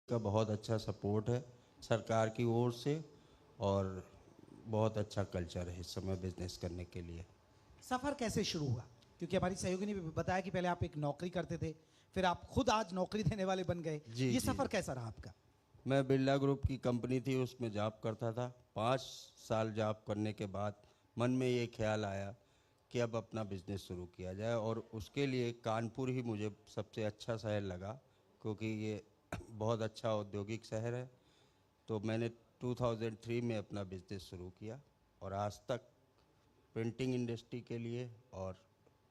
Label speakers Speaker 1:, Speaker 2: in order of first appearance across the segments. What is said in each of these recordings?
Speaker 1: का बहुत अच्छा सपोर्ट है सरकार की ओर से और बहुत अच्छा कल्चर है इस समय बिजनेस करने के लिए।
Speaker 2: सफर कैसे शुरू हुआ? क्योंकि हमारी सहयोगी ने भी बताया कि पहले आप एक नौकरी करते थे, फिर आप खुद आज नौकरी देने वाले बन गए।
Speaker 1: जी
Speaker 2: ये
Speaker 1: जी
Speaker 2: सफर कैसा रहा आपका?
Speaker 1: मैं बिरला ग्रुप की कंपनी थी उसमें जॉब करता था। 5 साल जॉब करने के बाद मन में ये ख्याल आया कि अब अपना बिजनेस शुरू किया जाए और उसके लिए कानपुर ही मुझे सबसे अच्छा शहर लगा क्योंकि ये बहुत अच्छा औद्योगिक शहर है। तो मैंने 2003 में अपना बिजनेस शुरू किया और आज तक प्रिंटिंग इंडस्ट्री के लिए और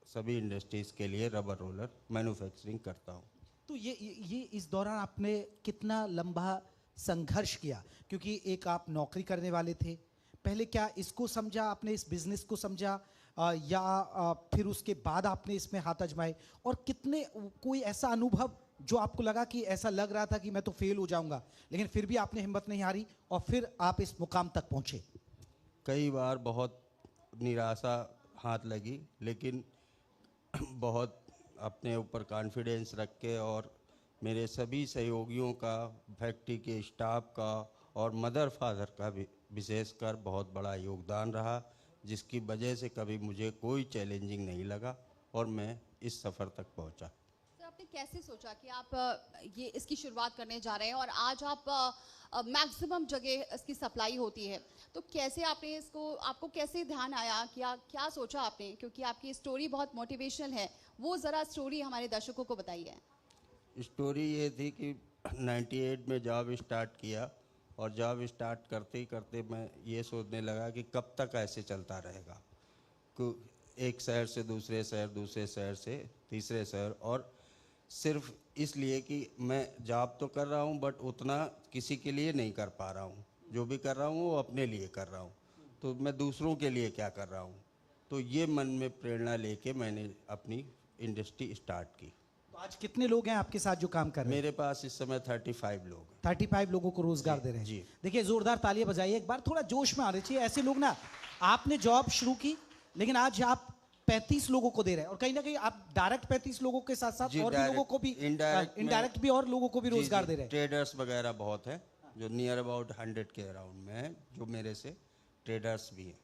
Speaker 1: सभी इंडस्ट्रीज़ के लिए रबर रोलर मैन्युफैक्चरिंग करता हूँ।
Speaker 2: तो ये इस दौरान आपने कितना लंबा संघर्ष किया? क्योंकि एक आप नौकरी करने वाले थे, पहले क्या इसको समझा आपने, इस बिजनेस को समझा या फिर उसके बाद आपने इसमें हाथ आजमाए? और कितने कोई ऐसा अनुभव जो आपको लगा कि ऐसा लग रहा था कि मैं तो फेल हो जाऊंगा, लेकिन फिर भी आपने हिम्मत नहीं हारी और फिर आप इस मुकाम तक पहुंचे?
Speaker 1: कई बार बहुत निराशा हाथ लगी लेकिन बहुत अपने ऊपर कॉन्फिडेंस रख के और मेरे सभी सहयोगियों का, फैक्ट्री के स्टाफ का और मदर फादर का भी विशेषकर बहुत बड़ा योगदान रहा, जिसकी वजह से कभी मुझे कोई चैलेंजिंग नहीं लगा और मैं इस सफ़र तक पहुंचा।
Speaker 3: सर, आपने कैसे सोचा कि आप ये इसकी शुरुआत करने जा रहे हैं और आज आप मैक्सिमम जगह इसकी सप्लाई होती है, तो कैसे आपने इसको, आपको कैसे ध्यान आया, क्या सोचा आपने? क्योंकि आपकी स्टोरी बहुत मोटिवेशनल है, वो ज़रा स्टोरी हमारे दर्शकों को बताइए।
Speaker 1: स्टोरी ये थी कि 98 में जॉब स्टार्ट किया और जॉब स्टार्ट करते ही करते मैं ये सोचने लगा कि कब तक ऐसे चलता रहेगा। एक शहर से दूसरे शहर, दूसरे शहर से तीसरे शहर, और सिर्फ इसलिए कि मैं जॉब तो कर रहा हूँ बट उतना किसी के लिए नहीं कर पा रहा हूँ। जो भी कर रहा हूँ वो अपने लिए कर रहा हूँ, तो मैं दूसरों के लिए क्या कर रहा हूँ। तो ये मन में प्रेरणा लेके मैंने अपनी इंडस्ट्री स्टार्ट की।
Speaker 2: तो आज कितने लोग हैं आपके साथ जो काम कर रहे हैं?
Speaker 1: मेरे पास इस समय 35 लोग हैं।
Speaker 2: 35 लोगों को रोजगार दे रहे हैं।
Speaker 1: जी।
Speaker 2: देखिए, जोरदार तालियां बजाइए एक बार, थोड़ा जोश में आने चाहिए ऐसे लोग ना। आपने जॉब शुरू की लेकिन आज आप 35 लोगों को दे रहे हैं और कहीं ना कहीं आप डायरेक्ट 35 लोगों के साथ साथ
Speaker 1: जी,
Speaker 2: और भी लोगों को भी, इनडायरेक्ट भी और लोगों को भी रोजगार दे रहे हैं।
Speaker 1: ट्रेडर्स वगैरह बहुत हैं जो नियर अबाउट 100 के अराउंड में हैं, जो मेरे से ट्रेडर्स भी हैं।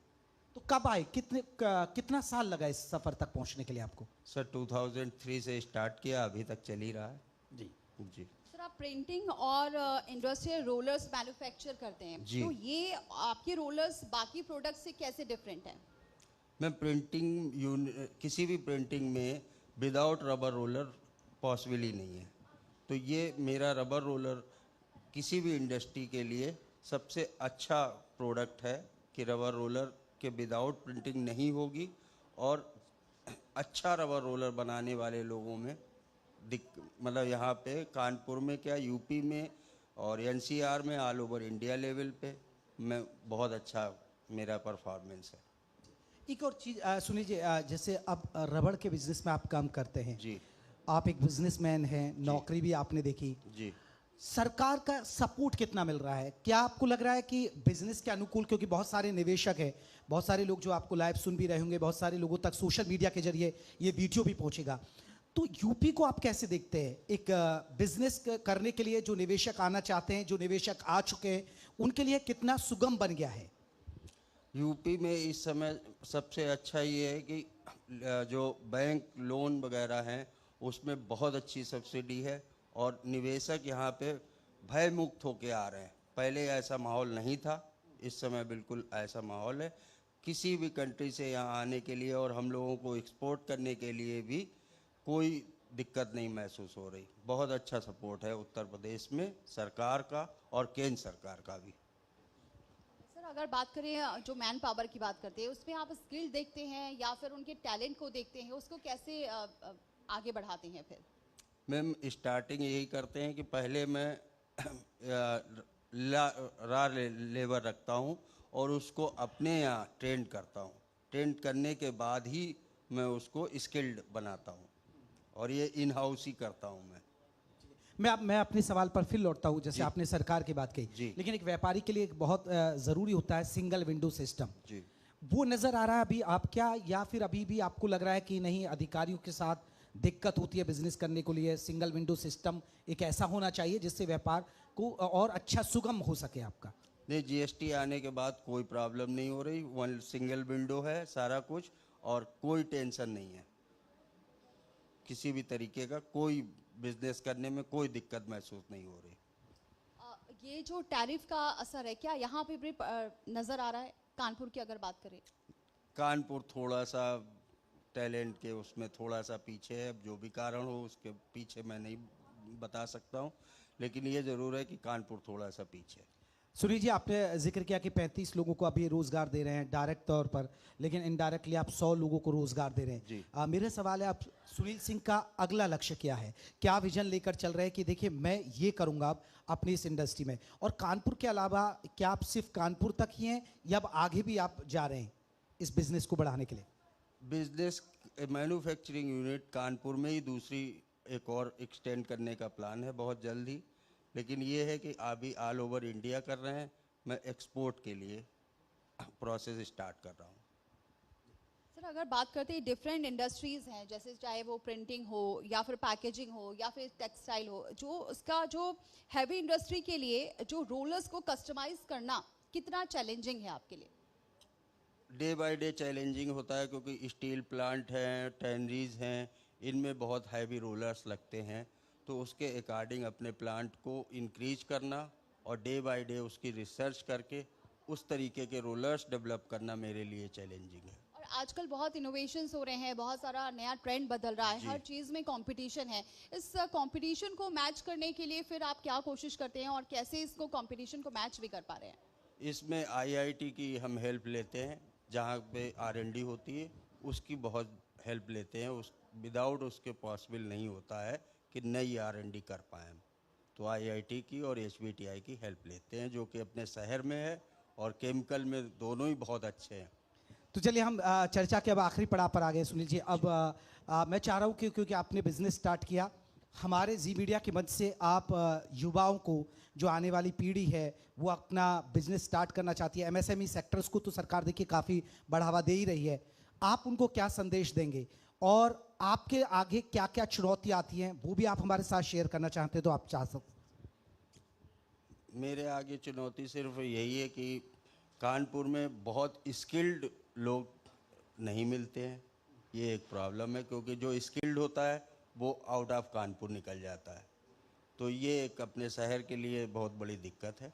Speaker 2: तो कब आए, कितना साल लगा इस सफर तक पहुंचने के लिए आपको?
Speaker 1: सर 2003 से स्टार्ट किया, अभी तक चल ही रहा है।
Speaker 2: जी
Speaker 1: जी
Speaker 3: सर, आप प्रिंटिंग और इंडस्ट्रियल रोलर्स मैन्युफैक्चर करते हैं,
Speaker 1: जी।
Speaker 3: तो ये आपके रोलर्स बाकी प्रोडक्ट से कैसे डिफरेंट हैं?
Speaker 1: मैं किसी भी प्रिंटिंग में विदाउट रबर रोलर पॉसिबल ही नहीं है। तो ये मेरा रबर रोलर किसी भी इंडस्ट्री के लिए सबसे अच्छा प्रोडक्ट है कि रबर रोलर के विदाउट प्रिंटिंग नहीं होगी और अच्छा रबर रोलर बनाने वाले लोगों में मतलब यहाँ पे कानपुर में क्या, यूपी में और एनसीआर में, ऑल ओवर इंडिया लेवल पे मैं बहुत अच्छा मेरा परफॉर्मेंस है।
Speaker 2: एक और चीज सुनिए जी, जैसे अब रबड़ के बिजनेस में आप काम करते हैं
Speaker 1: जी
Speaker 2: आप एक बिजनेसमैन हैं, नौकरी भी आपने देखी,
Speaker 1: जी
Speaker 2: सरकार का सपोर्ट कितना मिल रहा है? क्या आपको लग रहा है कि बिजनेस के अनुकूल, क्योंकि बहुत सारे निवेशक हैं, बहुत सारे लोग जो आपको लाइव सुन भी रहे होंगे, बहुत सारे लोगों तक सोशल मीडिया के जरिए ये वीडियो भी पहुंचेगा, तो यूपी को आप कैसे देखते हैं एक बिजनेस करने के लिए? जो निवेशक आना चाहते हैं, जो निवेशक आ चुके हैं, उनके लिए कितना सुगम बन गया है?
Speaker 1: यूपी में इस समय सबसे अच्छा ये है कि जो बैंक लोन वगैरह हैं उसमें बहुत अच्छी सब्सिडी है और निवेशक यहाँ पे भय मुक्त होके आ रहे हैं। पहले ऐसा माहौल नहीं था, इस समय बिल्कुल ऐसा माहौल है। किसी भी कंट्री से यहाँ आने के लिए और हम लोगों को एक्सपोर्ट करने के लिए भी कोई दिक्कत नहीं महसूस हो रही। बहुत अच्छा सपोर्ट है उत्तर प्रदेश में सरकार का और केंद्र सरकार का भी।
Speaker 3: सर, अगर बात करें जो मैन पावर की बात करते हैं, उसमें आप स्किल देखते हैं या फिर उनके टैलेंट को देखते हैं, उसको कैसे आगे बढ़ाते हैं फिर?
Speaker 1: मैम स्टार्टिंग यही करते हैं कि पहले मैं लेबर रखता हूँ और उसको अपने यहाँ ट्रेंड करता हूँ। ट्रेंड करने के बाद ही मैं उसको स्किल्ड बनाता हूँ और ये इन हाउस ही करता हूँ
Speaker 2: मैं अपने सवाल पर फिर लौटता हूँ। जैसे
Speaker 1: जी।
Speaker 2: आपने सरकार की बात कही,
Speaker 1: जी।
Speaker 2: लेकिन एक व्यापारी के लिए एक बहुत ज़रूरी होता है सिंगल विंडो सिस्टम।
Speaker 1: जी।
Speaker 2: वो नज़र आ रहा है अभी आप क्या, या फिर अभी भी आपको लग रहा है कि नहीं, अधिकारियों के साथ दिक्कत होती है बिजनेस करने को लिए, सिंगल विंडो सिस्टम एक ऐसा होना चाहिए जिससे व्यापार को और अच्छा सुगम हो सके आपका?
Speaker 1: नहीं, जीएसटी आने के बाद कोई प्रॉब्लम नहीं हो रही, वन सिंगल विंडो है सारा कुछ, और कोई टेंशन नहीं है, किसी भी तरीके का कोई बिजनेस करने में कोई दिक्कत महसूस नहीं हो रही।
Speaker 3: ये जो टैरिफ का असर है क्या यहाँ पे भी नजर आ रहा है? कानपुर की अगर बात करें,
Speaker 1: कानपुर थोड़ा सा टैलेंट के उसमें थोड़ा सा पीछे है, जो भी कारण हो उसके पीछे मैं नहीं बता सकता हूँ, लेकिन ये ज़रूर है कि कानपुर थोड़ा सा पीछे है।
Speaker 2: सुनील जी, आपने जिक्र किया कि 35 लोगों को अभी रोजगार दे रहे हैं डायरेक्ट तौर पर, लेकिन इनडायरेक्टली आप 100 लोगों को रोजगार दे रहे
Speaker 1: जी।
Speaker 2: हैं। मेरा सवाल है, आप सुनील सिंह का अगला लक्ष्य क्या है? क्या विजन लेकर चल रहे हैं कि देखिए मैं ये करूंगा अब अपनी इस इंडस्ट्री में? और कानपुर के अलावा क्या आप सिर्फ कानपुर तक ही हैं या अब आगे भी आप जा रहे हैं इस बिजनेस को बढ़ाने के लिए?
Speaker 1: बिजनेस मैन्युफैक्चरिंग यूनिट कानपुर में ही दूसरी एक और एक्सटेंड करने का प्लान है बहुत जल्द ही, लेकिन ये है कि अभी ऑल ओवर इंडिया कर रहे हैं, मैं एक्सपोर्ट के लिए प्रोसेस स्टार्ट कर रहा हूँ।
Speaker 3: सर अगर बात करते हैं डिफरेंट इंडस्ट्रीज हैं, जैसे चाहे वो प्रिंटिंग हो या फिर पैकेजिंग हो या फिर टेक्सटाइल हो, जो उसका जो हैवी इंडस्ट्री के लिए जो रोलर्स को कस्टमाइज करना कितना चैलेंजिंग है आपके लिए?
Speaker 1: डे बाय डे चैलेंजिंग होता है, क्योंकि स्टील प्लांट हैं, टैनरीज हैं, इनमें बहुत हैवी रोलर्स लगते हैं, तो उसके अकॉर्डिंग अपने प्लांट को इंक्रीज करना और डे बाय डे उसकी रिसर्च करके उस तरीके के रोलर्स डेवलप करना मेरे लिए चैलेंजिंग है।
Speaker 3: और आजकल बहुत इनोवेशंस हो रहे हैं, बहुत सारा नया ट्रेंड बदल रहा है,
Speaker 1: जी।
Speaker 3: हर चीज़ में कंपटीशन है। इस कंपटीशन को मैच करने के लिए फिर आप क्या कोशिश करते हैं और कैसे इसको कंपटीशन को मैच भी कर पा रहे हैं?
Speaker 1: इसमें आईआईटी की हम हेल्प लेते हैं, जहाँ पे आर&डी होती है उसकी बहुत हेल्प लेते हैं, उस विदाउट उसके पॉसिबल नहीं होता है कि नई आर&डी कर पाएँ हम, तो आईआईटी की और एचबीटीआई की हेल्प लेते हैं, जो कि अपने शहर में है और केमिकल में दोनों ही बहुत अच्छे हैं।
Speaker 2: तो चलिए हम चर्चा के अब आखिरी पड़ाव पर आ गए सुनील जी। अब मैं चाह रहा हूँ कि क्योंकि आपने बिजनेस स्टार्ट किया, हमारे जी मीडिया के मंच से आप युवाओं को, जो आने वाली पीढ़ी है वो अपना बिजनेस स्टार्ट करना चाहती है, एमएसएमई सेक्टर्स को तो सरकार देखिए काफ़ी बढ़ावा दे ही रही है, आप उनको क्या संदेश देंगे और आपके आगे क्या क्या चुनौतियाँ आती हैं वो भी आप हमारे साथ शेयर करना चाहते हैं तो आप चाह सकते?
Speaker 1: मेरे आगे चुनौती सिर्फ यही है कि कानपुर में बहुत स्किल्ड लोग नहीं मिलते हैं, ये एक प्रॉब्लम है, क्योंकि जो स्किल्ड होता है वो आउट ऑफ कानपुर निकल जाता है, तो ये एक अपने शहर के लिए बहुत बड़ी दिक्कत है।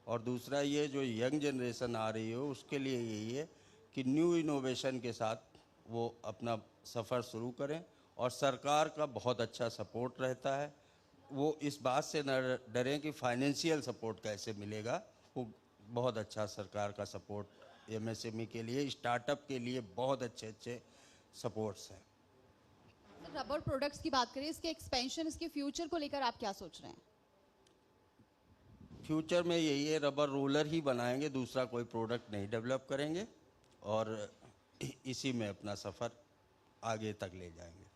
Speaker 1: और दूसरा ये जो यंग जनरेशन आ रही हो उसके लिए यही है कि न्यू इनोवेशन के साथ वो अपना सफ़र शुरू करें, और सरकार का बहुत अच्छा सपोर्ट रहता है, वो इस बात से न डरें कि फाइनेंशियल सपोर्ट कैसे मिलेगा, वो बहुत अच्छा सरकार का सपोर्ट एमएसएमई के लिए, स्टार्टअप के लिए बहुत अच्छे अच्छे सपोर्ट्स हैं।
Speaker 3: रबर प्रोडक्ट्स की बात करें, इसके एक्सपेंशन, इसके फ्यूचर को लेकर आप क्या सोच रहे हैं?
Speaker 1: फ्यूचर में यही है, रबर रोलर ही बनाएंगे, दूसरा कोई प्रोडक्ट नहीं डेवलप करेंगे, और इसी में अपना सफ़र आगे तक ले जाएंगे।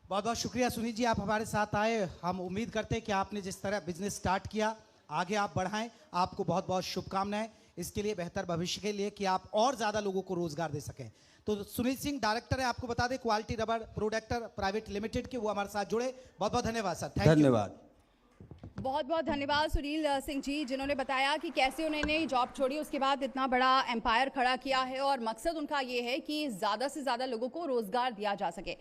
Speaker 2: बहुत बहुत शुक्रिया सुनील जी, आप हमारे साथ आए। हम उम्मीद करते हैं कि आपने जिस तरह बिजनेस स्टार्ट किया आगे आप बढ़ाएं। आपको बहुत बहुत शुभकामनाएं इसके लिए, बेहतर भविष्य के लिए, कि आप और ज़्यादा लोगों को रोजगार दे सकें। तो सुनील सिंह डायरेक्टर है, आपको बता दें क्वालिटी रबर प्रोडक्टर प्राइवेट लिमिटेड के, वो हमारे साथ जुड़े। बहुत बहुत धन्यवाद सर। Thank you.
Speaker 1: धन्यवाद।
Speaker 3: बहुत बहुत धन्यवाद सुनील सिंह जी, जिन्होंने बताया कि कैसे उन्होंने जॉब छोड़ी, उसके बाद इतना बड़ा एम्पायर खड़ा किया है और मकसद उनका ये है कि ज़्यादा से ज़्यादा लोगों को रोजगार दिया जा सके।